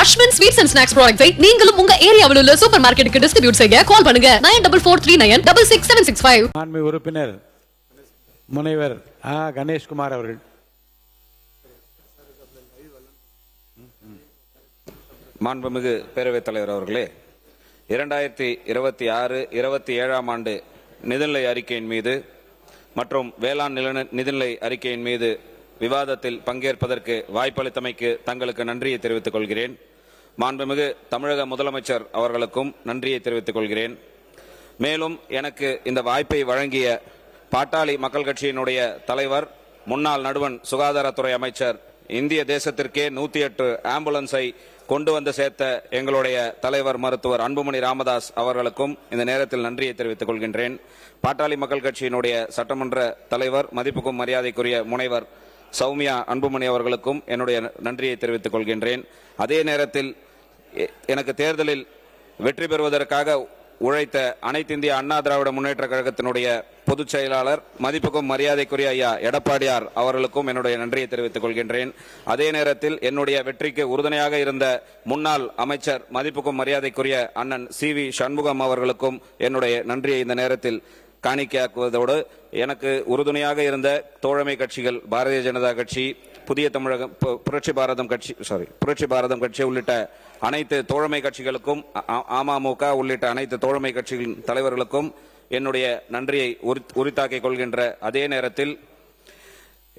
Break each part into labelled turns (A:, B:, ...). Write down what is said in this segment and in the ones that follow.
A: Ashwin sweets and snacks ப்ராடக்ட்ஸை நீங்களும் உங்க ஏரியாவில் உள்ள சூப்பர் மார்க்கெட்டுக்கு டிஸ்ட்ரிபியூட் செய்ய கால் பண்ணுங்க 9443966765.
B: மாண்புமிகு உறுப்பினர் முனைவர் கணேஷ்குமார் அவர்கள்.
C: மாண்புமிகு பேரவைத் தலைவர் அவர்களே, 2026-27 ஆண்டு நிதிநிலை அறிக்கையின் மீது மற்றும் வேளாண் நிதிநிலை அறிக்கையின் மீது விவாதத்தில் பங்கேற்பதற்கு வாய்ப்பளித்தமைக்கு தங்களுக்கு நன்றியை தெரிவித்துக் கொள்கிறேன். மாண்புமிகு தமிழக முதலமைச்சர் அவர்களுக்கும் நன்றியை தெரிவித்துக் கொள்கிறேன். மேலும் எனக்கு இந்த வாய்ப்பை வழங்கிய பாட்டாளி மக்கள் கட்சியினுடைய தலைவர், முன்னாள் நடுவண் சுகாதாரத்துறை அமைச்சர், இந்திய தேசத்திற்கே 108 ஆம்புலன்ஸை கொண்டு வந்து சேர்த்த எங்களுடைய தலைவர் மருத்துவர் அன்புமணி ராமதாஸ் அவர்களுக்கும் இந்த நேரத்தில் நன்றியை தெரிவித்துக் கொள்கின்றேன். பாட்டாளி மக்கள் கட்சியினுடைய சட்டமன்ற தலைவர், மதிப்புக்கும் மரியாதைக்குரிய முனைவர் சௌமியா அன்புமணி அவர்களுக்கும் என்னுடைய நன்றியை தெரிவித்துக் கொள்கின்றேன். அதே நேரத்தில் எனக்கு தேர்தலில் வெற்றி பெறுவதற்காக உழைத்த அனைத்து இந்திய அண்ணா திராவிட முன்னேற்ற கழகத்தினுடைய பொதுச் செயலாளர், மதிப்புக்கும் மரியாதைக்குரிய ஐயா எடப்பாடியார் அவர்களுக்கும் என்னுடைய நன்றியை தெரிவித்துக் கொள்கின்றேன். அதே நேரத்தில் என்னுடைய வெற்றிக்கு உறுதுணையாக இருந்த முன்னாள் அமைச்சர், மதிப்புக்கும் மரியாதைக்குரிய அண்ணன் CV சண்முகம் அவர்களுக்கும் என்னுடைய நன்றியை இந்த நேரத்தில் காணிக்கையாக்குவதோடு, எனக்கு உறுதுணையாக இருந்த தோழமை கட்சிகள் பாரதிய ஜனதா கட்சி, புதிய தமிழகம், புரட்சி பாரதம் கட்சி உள்ளிட்ட அனைத்து தோழமை கட்சிகளுக்கும், அமமுக உள்ளிட்ட அனைத்து தோழமை கட்சிகளின் தலைவர்களுக்கும் என்னுடைய நன்றியை உரித்தாக்கிக் கொள்கின்ற அதே நேரத்தில்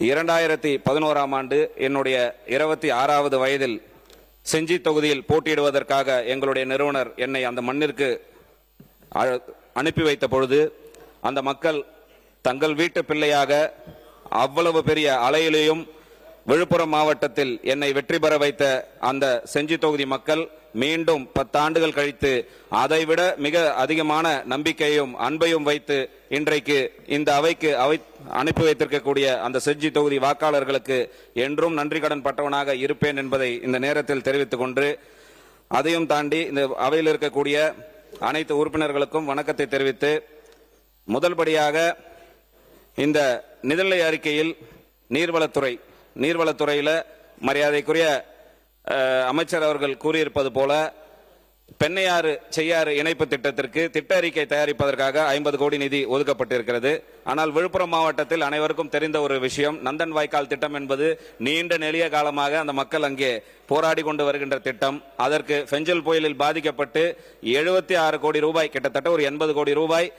C: 2011 ஆண்டு என்னுடைய 26வது வயதில் செஞ்சி தொகுதியில் போட்டியிடுவதற்காக எங்களுடைய நிறுவனர் என்னை அந்த மண்ணிற்கு அனுப்பி வைத்த பொழுது, அந்த மக்கள் தங்கள் வீட்டு பிள்ளையாக அவ்வளவு பெரிய அலையிலேயும் விழுப்புரம் மாவட்டத்தில் என்னை வெற்றி பெற வைத்த அந்த செஞ்சி தொகுதி மக்கள் மீண்டும் 10 ஆண்டுகள் கழித்து அதைவிட மிக அதிகமான நம்பிக்கையும் அன்பையும் வைத்து இன்றைக்கு இந்த அவைக்கு அனுப்பி வைத்திருக்கக்கூடிய அந்த செஞ்சி தொகுதி வாக்காளர்களுக்கு என்றும் நன்றி கடன் பட்டவனாக இருப்பேன் என்பதை இந்த நேரத்தில் தெரிவித்துக் கொண்டு, அதையும் தாண்டி இந்த அவையில் இருக்கக்கூடிய அனைத்து உறுப்பினர்களுக்கும் வணக்கத்தை தெரிவித்து, முதல்படியாக இந்த நிதிநிலை அறிக்கையில் நீர்வளத்துறையில மரியாதைக்குரிய அமைச்சர் அவர்கள் கூறியிருப்பது போல பெண்ணையாறு செய்யாறு இணைப்பு திட்டத்திற்கு திட்ட அறிக்கை தயாரிப்பதற்காக 50 கோடி நிதி ஒதுக்கப்பட்டிருக்கிறது. ஆனால் விழுப்புரம் மாவட்டத்தில் அனைவருக்கும் தெரிந்த ஒரு விஷயம், நந்தன் வாய்க்கால் திட்டம் என்பது நீண்ட நெடிய காலமாக அந்த மக்கள் அங்கே போராடி கொண்டு வருகின்ற திட்டம். அதற்கு பெஞ்சல் புயலில் பாதிக்கப்பட்டு 76 கோடி ரூபாய், கிட்டத்தட்ட ஒரு 80 கோடி ரூபாய்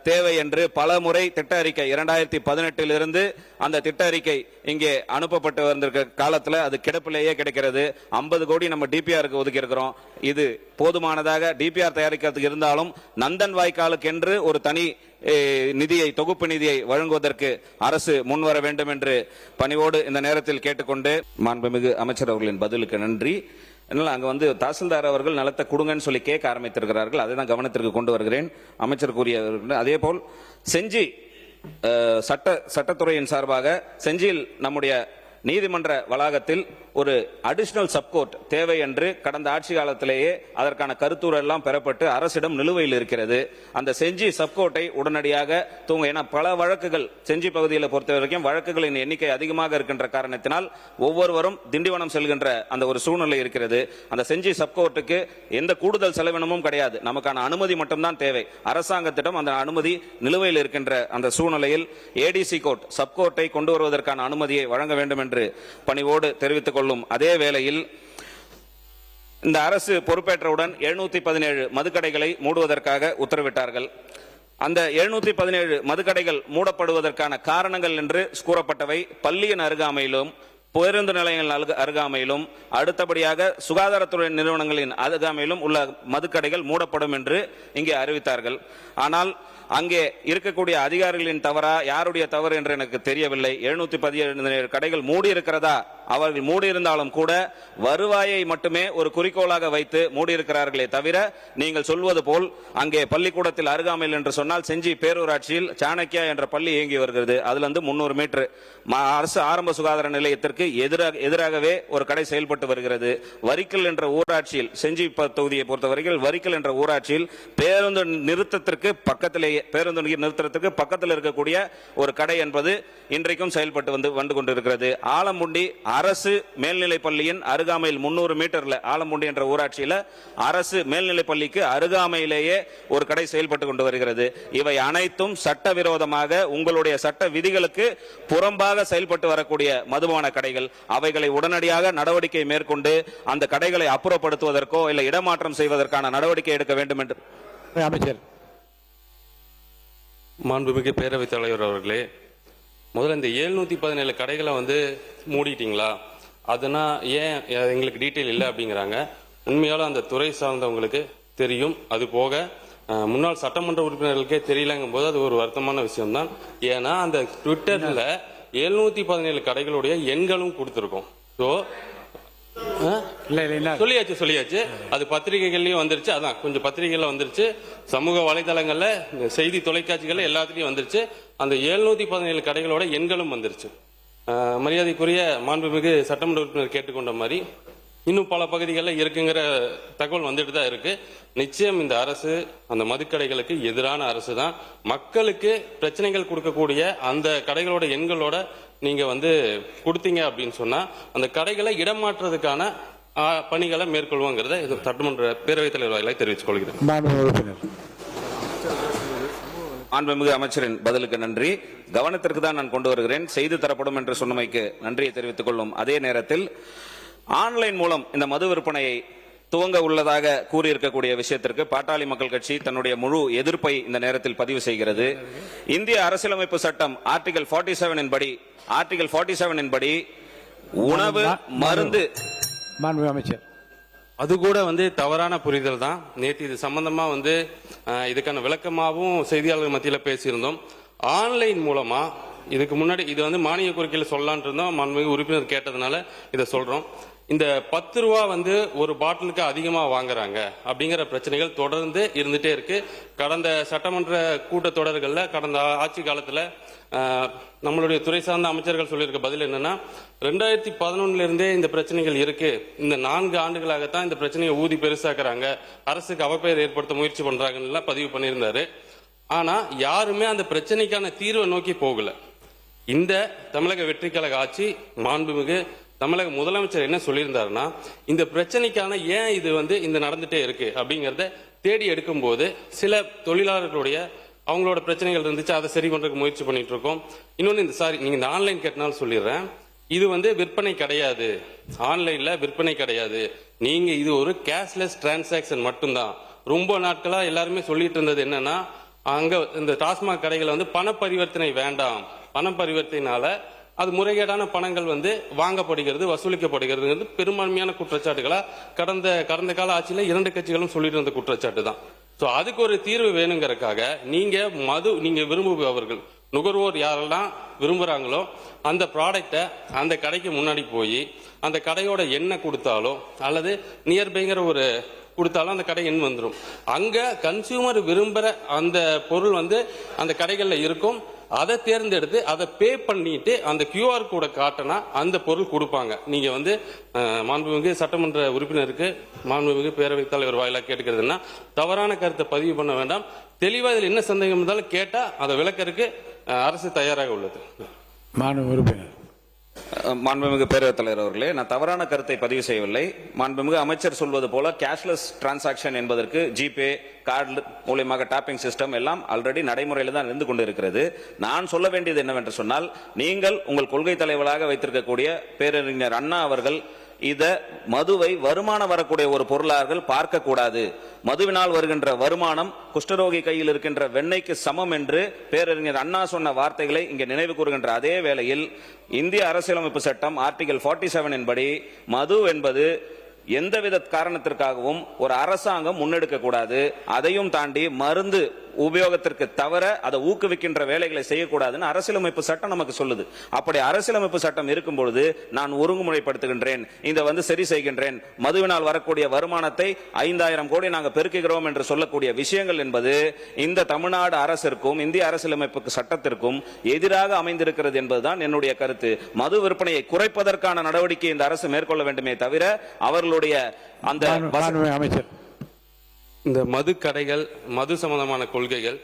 C: தேவை என்று பல முறை திட்ட அறிக்கை 2018 இருந்து அந்த திட்ட அறிக்கை இங்கே அனுப்பப்பட்டு வந்திருக்க காலத்தில் அது கிடப்பிலேயே கிடைக்கிறது. 50 கோடி நம்ம டிபிஆருக்கு ஒதுக்கி இருக்கிறோம். இது போதுமானதாக டிபிஆர் தயாரிக்கிறதுக்கு இருந்தாலும் நந்தன் வாய்க்காலுக்கு என்று ஒரு தனி நிதியை, தொகுப்பு நிதியை வழங்குவதற்கு அரசு முன்வர வேண்டும் என்று பணிவோடு இந்த நேரத்தில் கேட்டுக்கொண்டு, மாண்புமிகு அமைச்சர் அவர்களின் பதிலுக்கு நன்றி. அங்க தாசில்தார் அவர்கள் நிலத்தை கொடுங்கன்னு சொல்லி கேட்க ஆரம்பித்திருக்கிறார்கள். அதை தான் கவனத்திற்கு கொண்டு வருகிறேன். அமைச்சர் கூறிய அதே போல் செஞ்சி சட்டத்துறையின் சார்பாக செஞ்சியில் நம்முடைய நீதிமன்ற வளாகத்தில் ஒரு அடிஷனல் சப்கோர்ட் தேவை என்று கடந்த ஆட்சி காலத்திலேயே அதற்கான கருத்துரை எல்லாம் பெறப்பட்டு அரசிடம் நிலுவையில் இருக்கிறது. அந்த செஞ்சி சப்கோர்ட்டை உடனடியாக ஏன்னா பல வழக்குகள் செஞ்சி பகுதியில் பொறுத்த வரைக்கும் வழக்குகளின் எண்ணிக்கை அதிகமாக இருக்கின்ற காரணத்தினால் ஒவ்வொருவரும் திண்டிவனம் செல்கின்ற அந்த ஒரு சூழ்நிலை இருக்கிறது. அந்த செஞ்சி சப்கோர்ட்டுக்கு எந்த கூடுதல் செலவினமும் கிடையாது, நமக்கான அனுமதி மட்டும்தான் தேவை. அரசாங்கத்திடம் அந்த அனுமதி நிலுவையில் இருக்கின்ற அந்த சூழ்நிலையில் ஏடிசி கோர்ட் சப்கோர்ட்டை கொண்டு வருவதற்கான அனுமதியை வழங்க வேண்டும் என்று பணிவோடு தெரிவித்துக் கொள்ளும் அதே வேளையில், இந்த அரசு பொறுப்பேற்றவுடன் 717 மதுக்கடைகளை மூடுவதற்காக உத்தரவிட்டார்கள். அந்த 717 மதுக்கடைகள் மூடப்படுவதற்கான காரணங்கள் என்று கூறப்பட்டவை பள்ளியின் அருகாமையிலும், பேருந்து நிலையங்கள் அருகாமையிலும், அடுத்தபடியாக சுகாதாரத்துறை நிறுவனங்களின் அருகாமையிலும் உள்ள மதுக்கடைகள் மூடப்படும் என்று இங்கே அறிவித்தார்கள். ஆனால் அங்கே இருக்கக்கூடிய அதிகாரிகளின் தவறா, யாருடைய தவறு என்று எனக்கு தெரியவில்லை. 717 கடைகள் மூடி இருக்கிறதா? அவர்கள் மூடியிருந்தாலும் கூட வருவாயை மட்டுமே ஒரு குறிக்கோளாக வைத்து மூடியிருக்கிறார்களே தவிர, நீங்கள் சொல்வது போல் அங்கே பள்ளிக்கூடத்தில் அருகாமையில் என்று சொன்னால் செஞ்சி பேரூராட்சியில் சாணக்கியா என்ற பள்ளி இயங்கி வருகிறது. அதுல இருந்து 300 மீட்டர் அரசு ஆரம்ப சுகாதார நிலையத்திற்கு எதிராகவே ஒரு கடை செயல்பட்டு வருகிறது. வரிக்கல் என்ற ஊராட்சியில், செஞ்சி தொகுதியை பொறுத்தவரையில் வரிக்கல் என்ற ஊராட்சியில் பேருந்து நிறுத்தத்திற்கு பக்கத்தில் இருக்கக்கூடிய ஒரு கடை என்பது இன்றைக்கும் செயல்பட்டு வந்து கொண்டிருக்கிறது. ஆலமுண்டி அரசு மேல்நிலைப் பள்ளியின் அருகாமையில் 300 மீட்டர்ல ஆலம்பூண்டி என்ற ஊராட்சியில அரசு மேல்நிலைப் பள்ளிக்கு அருகாமையிலேயே ஒரு கடை செயல்பட்டு கொண்டு வருகிறது. இவை அனைத்தும் சட்டவிரோதமாக உங்களுடைய சட்ட விதிகளுக்கு புறம்பாக செயல்பட்டு வரக்கூடிய மதுபான கடைகள். அவைகளை உடனடியாக நடவடிக்கை மேற்கொண்டு அந்த கடைகளை அப்புறப்படுத்துவதற்கோ இல்லை இடமாற்றம் செய்வதற்கான நடவடிக்கை எடுக்க வேண்டும் என்று
B: அமைச்சர்.
D: மாண்புமிகு பேரவைத் தலைவர் அவர்களே, முதல்ல இந்த 717 கடைகளை மூடிட்டீங்களா, அதுனா ஏன் எங்களுக்கு டீட்டெயில் இல்லை அப்படிங்கிறாங்க. உண்மையால அந்த துறை சார்ந்தவங்களுக்கு தெரியும். அது போக முன்னாள் சட்டமன்ற உறுப்பினர்களுக்கே தெரியலங்கும் போது அது ஒரு வருத்தமான விஷயம்தான். ஏன்னா அந்த ட்விட்டர்ல 717 கடைகளுடைய எண்களும் கொடுத்திருக்கோம். ஸோ சொல்லியாச்சு. அது பத்திரிகைகள்லயும் வந்துருச்சு. அதான் கொஞ்சம் பத்திரிகைகள்ல வந்துருச்சு, சமூக வலைதளங்கள்ல, செய்தி தொலைக்காட்சிகள்ல எல்லாத்துலயும் வந்துருச்சு. அந்த 717 கடைகளோட எண்களும் வந்துருச்சு. மரியாதைக்குரிய மாண்புமிகு சட்டமன்ற உறுப்பினர் கேட்டுக்கொண்ட மாதிரி இன்னும் பல பகுதிகளில் இருக்குங்கிற தகவல் வந்துட்டு தான் இருக்கு. நிச்சயம் இந்த அரசு அந்த மதுக்கடைகளுக்கு எதிரான அரசு தான். மக்களுக்கு பிரச்சனைகள் கொடுக்கக்கூடிய அந்த கடைகளோட எண்களோட நீங்க கொடுத்தீங்க அப்படின்னு சொன்னா அந்த கடைகளை இடமாற்றுறதுக்கான பணிகளை மேற்கொள்வோங்கிறத சட்டமன்ற பேரவைத் தலைவர் வாயிலாக தெரிவித்துக் கொள்கிறேன்.
C: மாண்புமிகு அமைச்சரின் பதிலுக்கு நன்றி. கவனத்திற்கு தான் நான் கொண்டு வருகிறேன். செய்து தரப்படும் என்று சொன்னமைக்கு நன்றியை தெரிவித்துக் கொள்ளும் அதே நேரத்தில் ஆன்லைன் மூலம் இந்த மது விற்பனையை துவங்க உள்ளதாக கூறியிருக்கக்கூடிய விஷயத்திற்கு பாட்டாளி மக்கள் கட்சி தன்னுடைய முழு எதிர்ப்பை இந்த நேரத்தில் பதிவு செய்கிறது. இந்திய அரசியலமைப்பு சட்டம் ஆர்டிகல் 47 படி உணவு மருந்து
B: அமைச்சர்
D: அது கூட தவறான புரிதல் தான். நேற்று இது சம்பந்தமா இதுக்கான விளக்கமாகவும் செய்தியாளர்கள் மத்தியில் பேசியிருந்தோம். ஆன்லைன் மூலமா இதுக்கு முன்னாடி இது மானிய கோரிக்கையில் சொல்லலான் இருந்தோம். மாண்புமிகு உறுப்பினர் கேட்டதுனால இதை சொல்றோம். இந்த 10 ரூபா ஒரு பாட்டிலுக்கு அதிகமா வாங்குறாங்க அப்படிங்கிற பிரச்சனைகள் தொடர்ந்து இருந்துட்டே இருக்கு. கடந்த சட்டமன்ற கூட்டத்தொடர்கள்ல கடந்த ஆட்சி காலத்துல நம்மளுடைய துறை சார்ந்த அமைச்சர்கள் சொல்லியிருக்க பதில் என்னன்னா, 2011 இருந்தே இந்த பிரச்சனைகள் இருக்கு, இந்த 4 ஆண்டுகளாகத்தான் இந்த பிரச்சனையை ஊதி பெருசாக்குறாங்க, அரசுக்கு அவப்பெயர் ஏற்படுத்த முயற்சி பண்றாங்கன்னு பதிவு பண்ணியிருந்தாரு. ஆனா யாருமே அந்த பிரச்சனைக்கான தீர்வை நோக்கி போகல. இந்த தமிழக வெற்றி கழக ஆட்சி, மாண்புமிகு தமிழக முதலமைச்சர் என்ன சொல்லியிருந்தாருன்னா, இந்த பிரச்சனைக்கான ஏன் இது இந்த நடந்துட்டே இருக்கு அப்படிங்கறத தேடி எடுக்கும் போது சில தொழிலாளர்களுடைய அவங்களோட பிரச்சனைகள் இருந்துச்சு, அதை சரி பண்றதுக்கு முயற்சி பண்ணிட்டு இருக்கோம். இன்னொன்னு நீங்க இந்த ஆன்லைன் கேட்டனால சொல்லிடுறேன், இது விற்பனை கிடையாது, ஆன்லைன்ல விற்பனை கிடையாது. நீங்க இது ஒரு கேஷ்லெஸ் டிரான்சாக்சன் மட்டும்தான். ரொம்ப நாட்களா எல்லாருமே சொல்லிட்டு இருந்தது என்னன்னா, அங்க இந்த டாஸ்மாக் கடைகளை பண பரிவர்த்தனை வேண்டாம், பண பரிவர்த்தனைனால அது முறைகேடான பணங்கள் வாங்கப்படுகிறது, வசூலிக்கப்படுகிறது பெரும்பான்மையான குற்றச்சாட்டுகளா கடந்த கால ஆட்சியில 2 கட்சிகளும் சொல்லிட்டு இருந்த குற்றச்சாட்டு தான். சோ அதுக்கு ஒரு தீர்வு வேணுங்கிறதுக்காக நீங்க விரும்புபவர்கள் நுகர்வோர் யாரெல்லாம் விரும்புறாங்களோ அந்த ப்ராடக்டை அந்த கடைக்கு முன்னாடி போய் அந்த கடையோட எண்ணெய் கொடுத்தாலோ அல்லது நியர்பைங்கிற ஒரு கொடுத்தாலும் அந்த கடை எண் வந்துடும். அங்க கன்சியூமர் விரும்புற அந்த பொருள் அந்த கடைகள்ல இருக்கும். அதை தேர்ந்தெடுத்து அதை பே பண்ணிட்டு அந்த QR கோடை காட்டினா அந்த பொருள் கொடுப்பாங்க. நீங்க மாண்புமிகு சட்டமன்ற உறுப்பினருக்கு மாண்புமிகு பேரவைத் தலைவர் வாயிலாக கேட்டுக்கிறதுனா, தவறான கருத்தை பதிவு பண்ண வேண்டாம். தெளிவா இதில் என்ன சந்தேகம் இருந்தாலும் கேட்டா அதை விளக்கறதுக்கு அரசு தயாராக உள்ளது.
C: மாண்புமிகு பேரவைத் தலைவர் அவர்களே, நான் தவறான கருத்தை பதிவு செய்யவில்லை. மாண்புமிகு அமைச்சர் சொல்வது போல கேஷ்லெஸ் டிரான்சாக்சன் என்பதற்கு ஜிபே, கார்டு மூலமாக டாப்பிங் சிஸ்டம் எல்லாம் ஆல்ரெடி நடைமுறையில் தான் இருந்து கொண்டிருக்கிறது. நான் சொல்ல வேண்டியது என்னவென்று சொன்னால், நீங்கள் உங்கள் கொள்கை தலைவராக வைத்திருக்கக்கூடிய பேரறிஞர் அண்ணா அவர்கள் இத மதுவை வருமானம் வரக்கூடிய ஒரு பொருளாக பார்க்க கூடாது. மதுவினால் வருகின்ற வருமானம் குஷ்டரோகி கையில் இருக்கின்ற வெண்ணெய்க்கு சமம் என்று பேரறிஞர் அண்ணா சொன்ன வார்த்தைகளை இங்கே நினைவு கூறுகின்ற அதே வேளையில் இந்திய அரசியலமைப்பு சட்டம் ஆர்டிகல் 47 படி மது என்பது எந்தவித காரணத்திற்காகவும் ஒரு அரசாங்கம் முன்னெடுக்க கூடாது. அதையும் தாண்டி மருந்து உபயோகத்திற்கு தவிர அதை ஊக்குவிக்கின்ற வேலைகளை செய்யக்கூடாதுன்னு அரசியலமைப்பு சட்டம் நமக்கு சொல்லுது. அப்படி அரசியலமைப்பு சட்டம் இருக்கும் பொழுது நான் ஒருங்குமுறைப்படுத்துகின்றேன், இந்த சரி செய்கின்றேன். மதுவினால் வரக்கூடிய வருமானத்தை 5000 கோடி நாங்கள் பெருக்குகிறோம் என்று சொல்லக்கூடிய விஷயங்கள் என்பது இந்த தமிழ்நாடு அரசிற்கும் இந்திய அரசியலமைப்பு சட்டத்திற்கும் எதிராக அமைந்திருக்கிறது என்பதுதான் என்னுடைய கருத்து. மது விற்பனையை குறைப்பதற்கான நடவடிக்கை இந்த அரசு மேற்கொள்ள வேண்டுமே தவிர அவர்களுடைய அந்த
D: இந்த மது கடைகள், மது சம்பந்தமான கொள்கைகள்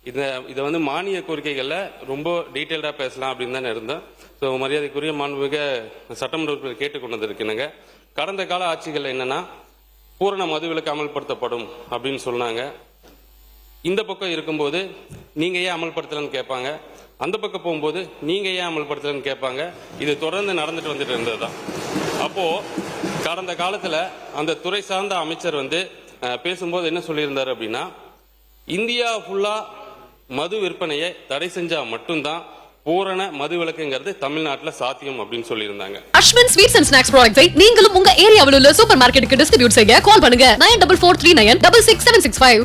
D: இதை வந்து மானிய கோரிக்கைகளில் ரொம்ப டீட்டெயில்டாக பேசலாம் அப்படின்னு தானே இருந்தேன். ஸோ மரியாதைக்குரிய மாண்புமிகு சட்டமன்ற உறுப்பினர் கேட்டுக்கொண்டு வந்திருக்கேனுங்க. கடந்த கால ஆட்சிகள் என்னன்னா பூரண மதுவிலக்கு அமல்படுத்தப்படும் அப்படின்னு சொன்னாங்க. இந்த பக்கம் இருக்கும்போது நீங்க ஏன் அமல்படுத்தலன்னு கேட்பாங்க, அந்த பக்கம் போகும்போது நீங்க ஏன் அமல்படுத்தலன்னு கேட்பாங்க. இது தொடர்ந்து நடந்துட்டு வந்துட்டு இருந்ததுதான். அப்போ கடந்த காலத்துல அந்த துறை சார்ந்த அமைச்சர் வந்து பேசும்போது என்ன சொல்லியிருந்தாரு அப்படின்னா, இந்தியா ஃபுல்லா மது விற்பனையை தடை செஞ்சா மட்டும்தான் பூரண மது விலக்குங்கிறது தமிழ்நாட்டுல சாத்தியம் அப்படின்னு சொல்லியிருந்தாங்க.
A: அஸ்வின் ஸ்வீட்ஸ் அண்ட் ஸ்நாக்ஸ் ப்ராடக்ட்ஸை நீங்களும் உங்க ஏரியாவில் உள்ள சூப்பர் மார்க்கெட்டுக்கு டிஸ்ட்ரிபியூட் செய்ய கால் பண்ணுங்க 9443966765.